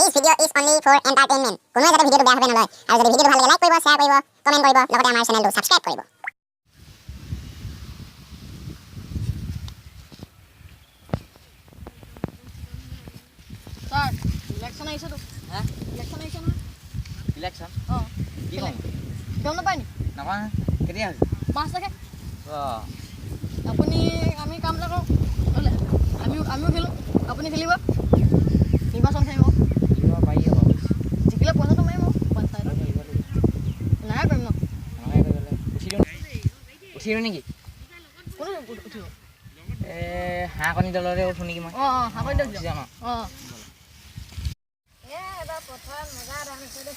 This video is only for entertainment. কোনো যাতে ভিডিওটো বেয়া হবে নলয় আৰু যদি ভিডিওটো ভাল লাগে লাইক কৰিব শেয়াৰ কৰিব কমেন্ট কৰিব লগতে আমাৰ চেনেলটো সাবস্ক্ৰাইব কৰিব স্যার ইলেকশন আইছে তো হ্যাঁ ইলেকশন আইছে না ইলেকশন কি কি কেমন পাইনি নাপা কেতিয়া হৈছে 5 টাকা অঁ আপুনি আমি কাম এটা কৰোঁ হ'লে আমিও খেলোঁ আপুনি খেলিব নিৰ্বাচন খেলিব দিব পাৰি আকৌ জিকিলে পইচাটো মাৰিম পঞ্চায়তত নাই কৰিম ন উঠিলোঁ নেকি কোনে উঠিব হাঁহ কণী দলৰে উঠো নেকি মই অঁ হাঁহ দিয়ক যাম অঁ এবাৰ পথাৰত মজা ধান আছে দেই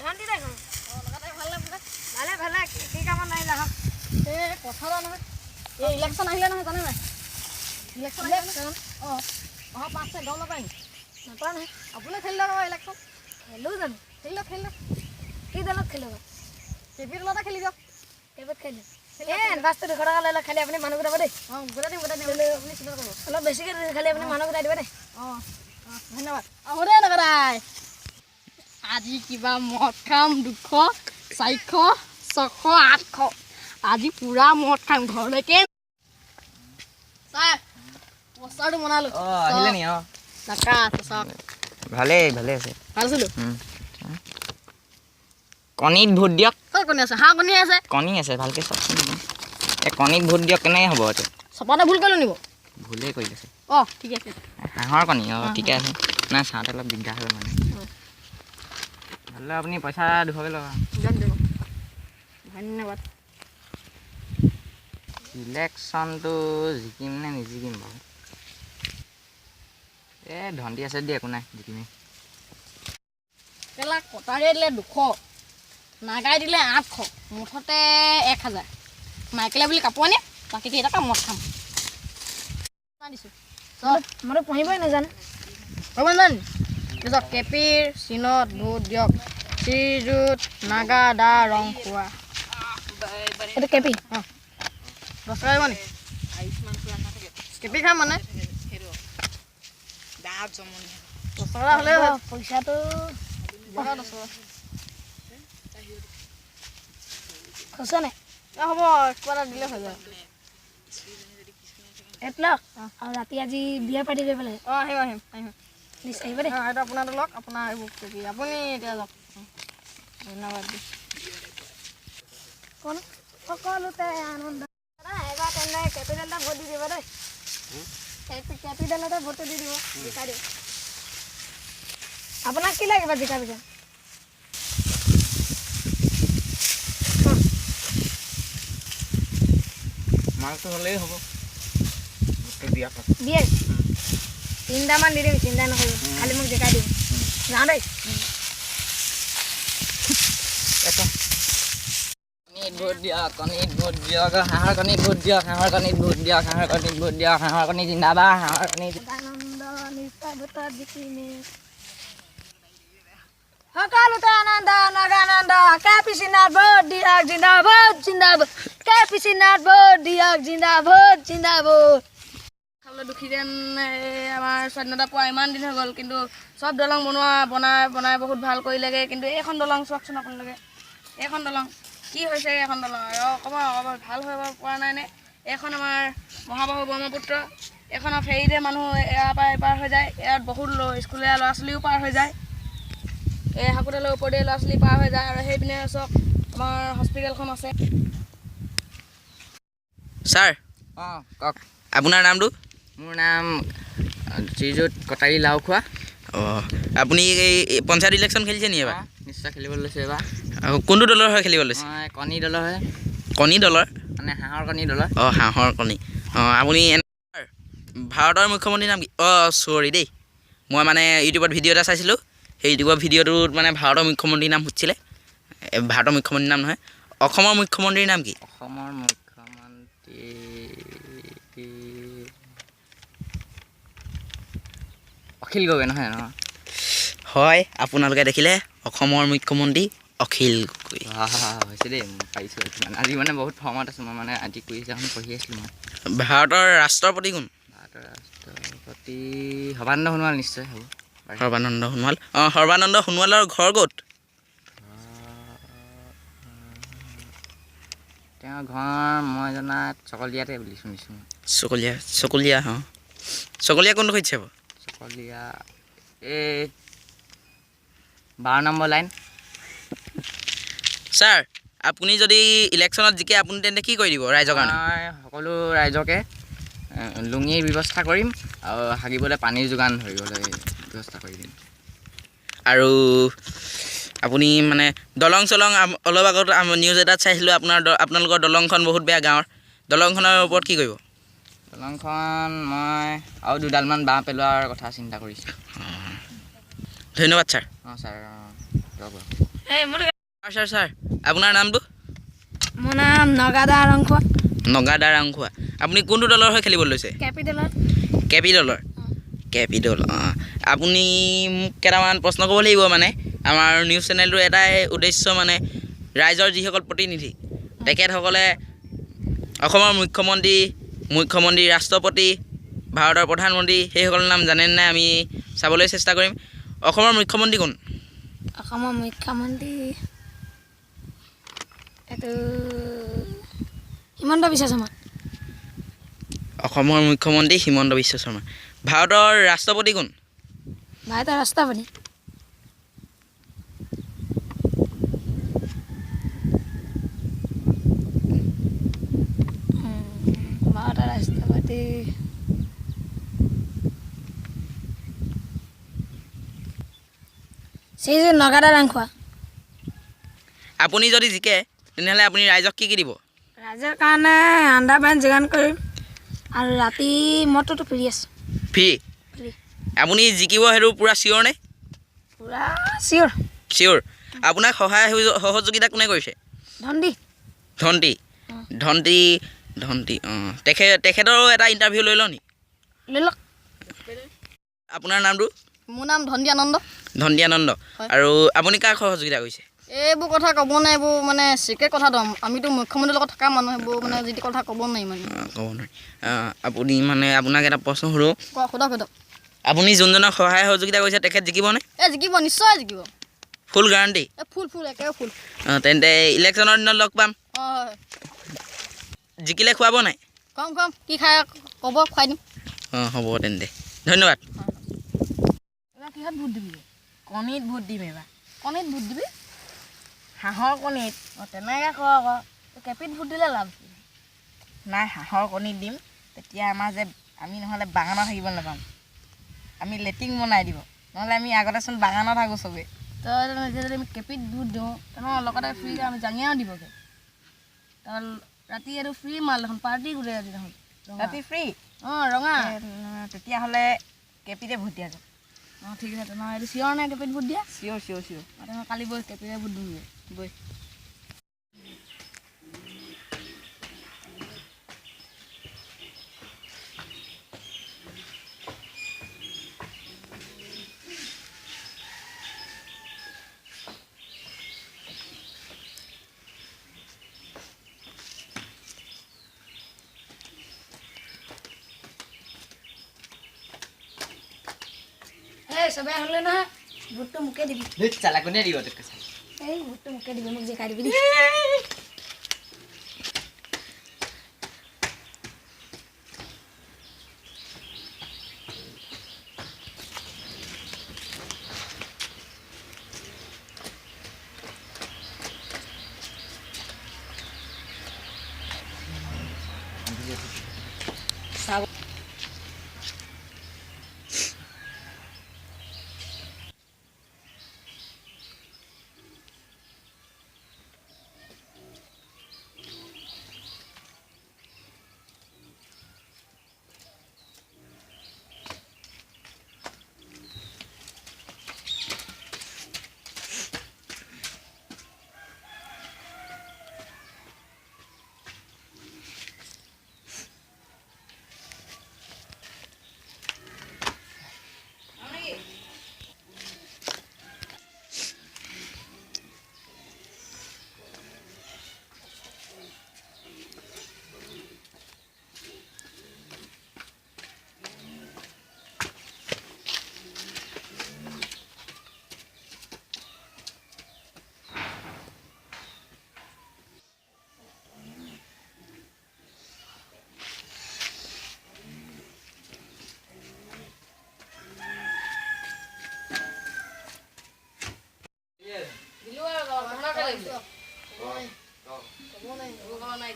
ধান দি দেখোন লগাতে ভালে কি কামত নাই লাহক এই পথাৰত নহয় এই ইলেকশ্যন আহিলে নহয় জানে নাই ইলেকশ্যন অঁ অহা 5 তাৰিখ গম নাপায় নাপায় নহয় আপুনি খেলিলে নহয় ইলেকশ্যন খেলোঁ জানো খেলিলক কি দলত খেলিব কেপি দলতে খেলি দিয়ক কেইবাত খেলি বাছটো 200 টকা লৈ খালি আপুনি মানুহ গোটাব দেই অঁ গোটাই দিম আপুনি চিন্তা কৰিব অলপ বেছিকৈ খালি আপুনি মানুহ গোটাই দিব দেই অঁ ধন্যবাদ হ'ব দে নকৰাই আজি কিবা মদ খাম 200 400 600 800 আজি পুৰা মদ খাম ঘৰলৈকে ছাৰ পষ্টাৰটো বনালোঁ অঁ আহিলে নি অঁ নাকা চাওক ভালে আছে ভাল আছিলোঁ কণীত ভোট দিয়ক ক'ত কণী আছে হাঁহ কণী আছে কণী আছে ভালকৈ চাওকচোন এই কণীত ভোট দিয়ক কেনেকৈ হ'ব এইটো চপাতে ভুল কৰিলোঁ নিব ভুলেই কৰি লৈছে অঁ ঠিক আছে হাঁহৰ কণী অঁ ঠিকে আছে নাই চাওঁতে অলপ দিগদাৰ হয় মানে হ'লে আপুনি পইচা 200কৈ লওক দিয়ক ধন্যবাদ ইলেকশ্যনটো জিকিম নে নিজিকিম বাৰু এই ধন্দি আছে দিয়ে একো নাই জিকিমেই কেলা কটাৰীয়ে দিলে 200 নাগাই দিলে 800 মুঠতে 1000 মাইকেলে বুলি কাপোৰ আনি বাকী কেইটকা মদ খাম দিছোঁ মইতো পঢ়িবই নাজানো হ'ব নাজানি পিছত কেপিৰ চিনত ভোট দিয়ক শ্ৰীযুত নাগা দা ৰং খোৱা এইটো কেপি অঁ 10 টকা দিব নি কেপি খাম মানে 10 টকা হ'লে পইচাটো হৈছে নাই হ'ব কিবা এটা দিলে হৈ যায় আৰু ৰাতি আজি বিয়া পাতি কৰিব লাগে অঁ আহিম নিশ্চয় আহিব দেই এইটো আপোনাৰটো লওক আপোনাৰ এইবোৰ কি আপুনি এতিয়া লওক ধন্যবাদ দেই কোন সকলোতে আনন্দ এবাৰ তেনে কেপিটেলতে ভোট দি দিব দেই কেপিটেলতে ভোটটো দি দিব জিকাই দিব আপোনাক কি লাগিব জিকা পিকা মালটো হ'লেই হ'ব দিয়ে 3টামান দি দিম চিন্তা নকৰিব খালি মোক জিকাই দিম যাওঁ দেই কণীত ভোট দিয়ক হাঁহৰ কণীত ভোট দিয়ক হাঁহৰ কণীত ভোট দিয়ক হাঁহৰ কণী জিন্দাবাদ হাঁহৰ কণী আনন্দ নিশ্চয় ভোটত জিকিমে সকলোতে আনন্দ নগানন্দ কেপি চিনাত ভোট দিয়ক জিন্দাবাদ কেপি চিনাত ভোট দিয়ক জিন্দাবাদ খাবলৈ দুখী যেন আমাৰ স্বাধীনতা পোৱা ইমান দিন হৈ গ'ল কিন্তু চব দলং বনাই বহুত ভাল কৰিলেগৈ কিন্তু এইখন দলং চাওকচোন আপোনালোকে এইখন দলং কি হৈছে এখন দলং আৰু ক'ব ভাল হৈ পৰা নাই নে এইখন আমাৰ মহাবাহু ব্ৰহ্মপুত্ৰ এইখনৰ ফেৰীতে মানুহ এয়াৰ পৰা এপাৰ হৈ যায় ইয়াত বহুত স্কুলীয়া ল'ৰা ছোৱালীও পাৰ হৈ যায় এই হাকুতালৰ ওপৰতে ল'ৰা ছোৱালী পাৰ হৈ যায় আৰু সেইপিনে চাওক আমাৰ হস্পিটেলখন আছে ছাৰ অঁ কওক আপোনাৰ নামটো মোৰ নাম শ্ৰীযুত কটাৰী লাওখোৱা অঁ আপুনি এই পঞ্চায়ত ইলেকশ্যন খেলিছে নি এবাৰ নিশ্চয় খেলিবলৈ লৈছোঁ এবাৰ আৰু কোনটো দলৰ হৈ খেলিব লৈছে মই কণী দলৰ হয় কণী দলৰ মানে হাঁহৰ কণী দলৰ অঁ হাঁহৰ কণী অঁ আপুনি ভাৰতৰ মুখ্যমন্ত্ৰীৰ নাম কি অঁ চৰি দেই মই মানে ইউটিউবত ভিডিঅ' এটা চাইছিলোঁ সেই ইউটিউবৰ ভিডিঅ'টোত মানে ভাৰতৰ মুখ্যমন্ত্ৰীৰ নাম সুধিছিলে ভাৰতৰ মুখ্যমন্ত্ৰীৰ নাম নহয় অসমৰ মুখ্যমন্ত্ৰীৰ নাম কি অসমৰ মুখ্যমন্ত্ৰী অখিল গগৈ নহয় হয় আপোনালোকে দেখিলে অসমৰ মুখ্যমন্ত্ৰী অখিল গগৈ হৈছে দেই পাৰিছোঁ মানে আজি মানে বহুত ফৰ্মত আছোঁ মই মানে আজি কুইজ এখন পঢ়ি আছিলোঁ মই ভাৰতৰ ৰাষ্ট্ৰপতি কোন ভাৰতৰ ৰাষ্ট্ৰপতি সৰ্বানন্দ সোণোৱাল নিশ্চয় হ'ব সৰ্বানন্দ সোণোৱাল সৰ্বানন্দ সোণোৱালৰ ঘৰ ক'ত তেওঁৰ ঘৰ মই জনাত চকলীয়াতে বুলি শুনিছোঁ চকলীয়া চকলীয়া কোনটো হৈছে চকলীয়া এই 12 নম্বৰ লাইন ছাৰ আপুনি যদি ইলেকশ্যনত জিকে আপুনি তেন্তে কি কৰি দিব ৰাইজৰ কাৰণে মই সকলো ৰাইজকে লুঙিৰ ব্যৱস্থা কৰিম আৰু হাগিবলৈ পানীৰ যোগান ধৰিবলৈ ব্যৱস্থা কৰি দিম আৰু আপুনি মানে দলং চলং অলপ আগত নিউজ এটাত চাইছিলোঁ আপোনালোকৰ দলংখন বহুত বেয়া গাঁৱৰ দলংখনৰ ওপৰত কি কৰিব দলংখন মই আৰু দুডালমান বাঁহ পেলোৱাৰ কথা চিন্তা কৰিছোঁ ধন্যবাদ ছাৰ অঁ ছাৰ ৰ'ব ছাৰ আপোনাৰ নামটো মোৰ নাম নগাদা ৰংখোৱা নগাদা ৰাংখোৱা আপুনি কোনটো দলৰ হৈ খেলিবলৈ লৈছে কেপি দল আপুনি মোক কেইটামান প্ৰশ্ন ক'ব লাগিব মানে আমাৰ নিউজ চেনেলটোৰ এটাই উদ্দেশ্য মানে ৰাইজৰ যিসকল প্ৰতিনিধি তেখেতসকলে অসমৰ মুখ্যমন্ত্ৰী ৰাষ্ট্ৰপতি ভাৰতৰ প্ৰধানমন্ত্ৰী সেইসকলৰ নাম জানে নাই আমি চাবলৈ চেষ্টা কৰিম অসমৰ মুখ্যমন্ত্ৰী কোন এইটো হিমন্ত বিশ্ব শৰ্মা অসমৰ মুখ্যমন্ত্ৰী হিমন্ত বিশ্ব শৰ্মা ভাৰতৰ ৰাষ্ট্ৰপতি কোন ভাৰতৰ ৰাষ্ট্ৰপতি শ্ৰী নগাদা ৰাংখোৱা আপুনি যদি জিকে তেনেহ'লে আপুনি ৰাইজক কি দিব ৰাইজৰ কাৰণে আণ্ডাৰ পেণ্ট যোগান কৰিম আৰু ৰাতি মইতো ফ্ৰী আছোঁ ফ্ৰী আপুনি জিকিব সেইটো পূৰা চিয়'ৰ নে পূৰা চিয়'ৰ আপোনাক সহায় সহযোগিতা কোনে কৰিছে ধণ্টি তেখেতৰো এটা ইণ্টাৰভিউ লৈ লওঁ নি লৈ লওক আপোনাৰ নামটো মোৰ নাম ধন্দি আনন্দ আৰু আপুনি কাক সহযোগিতা কৰিছে এইবোৰ কথা ক'ব নাই এইবোৰ মানে চিক্ৰেট কথা দম আমিতো মুখ্যমন্ত্ৰীৰ লগত থকা মানুহ এইবোৰ মানে যি কথা ক'ব নোৱাৰি মানে ক'ব নোৱাৰি আপুনি মানে আপোনাক এটা প্ৰশ্ন সোধোঁ সোধক আপুনি যোনজনক সহায় সহযোগিতা কৰিছে তেখেত জিকিবনে জিকিব নিশ্চয় জিকিব ফুল গাৰাণ্টি ফুল একেবাৰে ফুল তেন্তে ইলেকশ্যনৰ দিনত লগ পাম হয় জিকিলে খুৱাব নাই কম কি খাই ক'ব খুৱাই দিম হ'ব তেন্তে ধন্যবাদ এইবাৰ কিহত ভোট দিবি কণীত ভোট দিম এইবাৰ কণীত ভোট দিবি হাঁহৰ কণীত তেনেকৈ কওঁ আকৌ কেপিত ভোট দিলে লাভ নাই হাঁহৰ কণীত দিম তেতিয়া আমাৰ যে আমি নহ'লে বাগানত থাকিব নাপাম আমি লেট্ৰিন বনাই দিব নহ'লে আমি আগতেচোন বাগানত থাকোঁ চবেই তই যদি আমি কেপিত ভোট দিওঁ তেনেহ'লে লগতে ফ্ৰী আমি জাঙিয়াও দিবগৈ তাৰ ৰাতি এইটো ফ্ৰী মাল দেখোন পাৰ্টি গোটেই ৰাতি দেখোন ৰাতি ফ্ৰী ৰঙা তেতিয়াহ'লে কেপিতে ভোট দিয়া যাওক ঠিক আছে তেনেহ'লে এইটো চিয়'ৰ নাই কেপিত ভোট দিয়া চিয়'ৰ তেনেহ'লে কালি বৈ কেপিতে ভোট দিমগৈ বৈ চবেই হ'লে নহয় ভোটটো মোকে দিবি চালা কোনে দিব তোক এই ভোটটো মোকে দিবি মোক জিকাই দিবি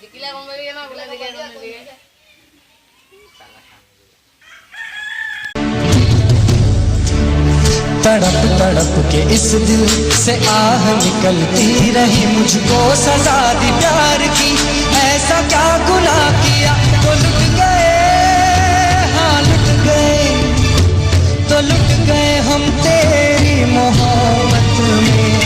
জিকিলে গম পাবি ন বোলে জিকে গম নিদিয়ে तड़प तड़प के इस दिल से आह निकलती रही मुझको सजा दी प्यार की ऐसा क्या गुनाह किया तो लुट गए हाँ लुट गए तो लुट गए हम तेरी मोहब्बत में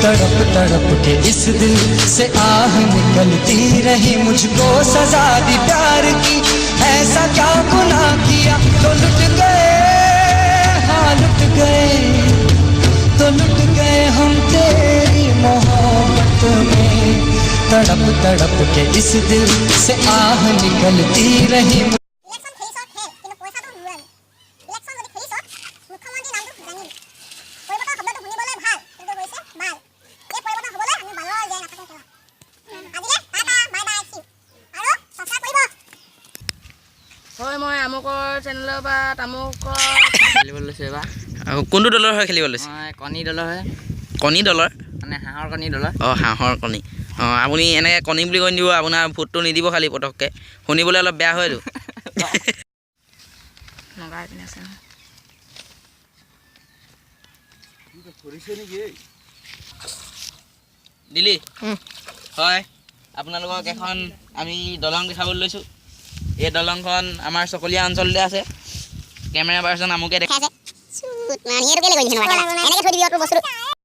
तड़प तड़प के इस दिल से आह निकलती रही मुझको सजा दी प्यार की ऐसा क्या गुनाह किया तो लुट गए हाँ लुट गए तो लुट गए हम तेरी मोहब्बत में तड़प तड़प के इस दिल से आह निकलती रही ইলেকশন খেলিছ খেল কিন্তু পইচাটো নোলানি ইলেকশন যদি খেলিছ মুখ্যমন্ত্ৰী নামটো জানিম পৰিৱৰ্তন শব্দটো শুনিবলৈ ভাল কিন্তু হৈছে বাল এই পৰিৱৰ্তন হ'বলৈ আমি বালৰ জীয়াই নাথাকোঁ খেলা আজিলে টাটা বাই বাই চি আৰু ছাবস্ক্ৰাইব কৰিব হয় মই আমুকৰ চেনেলৰ পৰা তামুকৰ খেলিবলৈ লৈছোঁ এইবাৰ কোনটো দলৰ হয় খেলিব লৈছে মই কণী দলৰ হয় কণী দলৰ মানে হাঁহৰ কণী দলৰ অঁ হাঁহৰ কণী অঁ আপুনি এনেকৈ কণী বুলি কৈ দিব আপোনাৰ ভোটটো নিদিব খালি পটককৈ শুনিবলৈ অলপ বেয়া হয়তো নগাই পিনে আছে দিলি হয় আপোনালোকক এখন আমি দলং দেখাবলৈ লৈছোঁ এই দলংখন আমাৰ চকলীয়া অঞ্চলতে আছে কেমেৰা পাৰ্চন আমুকে দেখা আছে চুট মানিয়ে কেলে কৰিছে এনেকৈ থৈ দিবি তোৰ বস্তুটো